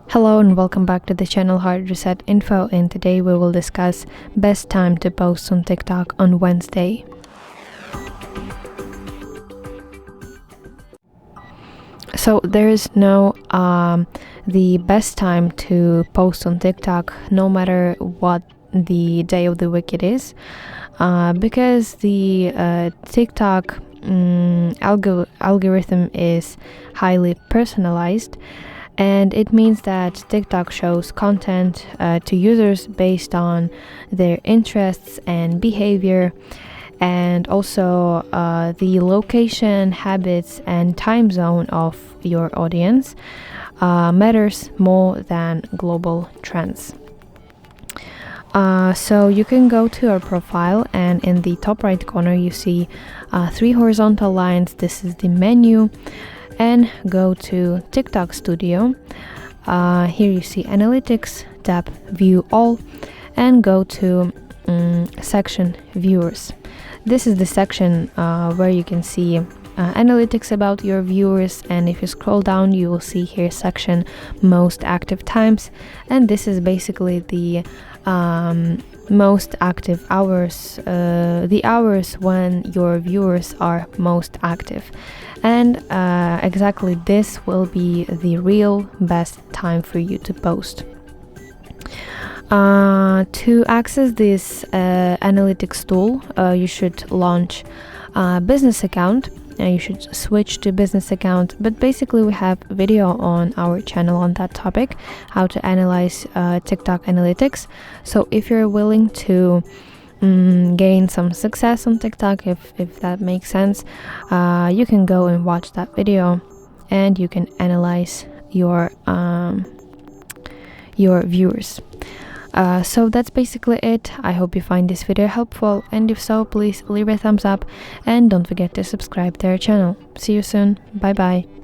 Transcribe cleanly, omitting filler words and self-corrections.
Hello and welcome back to the channel HardReset.Info, and today we will discuss best time to post on TikTok on Wednesday. So there is no the best time to post on TikTok, no matter what the day of the week it is, because the TikTok algorithm is highly personalized. And it means that TikTok shows content to users based on their interests and behavior, and also the location, habits, and time zone of your audience matters more than global trends. So you can go to our profile, and in the top right corner you see 3 horizontal lines. This is the menu. And go to TikTok Studio. Here you see Analytics, tap View All, and go to section Viewers. This is the section where you can see analytics about your viewers, and if you scroll down you will see here section Most Active Times, and this is basically the most active hours, the hours when your viewers are most active, and exactly this will be the real best time for you to post. To access this analytics tool, you should launch a business account. You should switch to business account, but basically we have a video on our channel on that topic, how to analyze TikTok analytics. So if you're willing to gain some success on TikTok, if that makes sense, you can go and watch that video, and you can analyze your viewers. So that's basically it. I hope you find this video helpful, and if so, please leave a thumbs up and don't forget to subscribe to our channel. See you soon. Bye bye.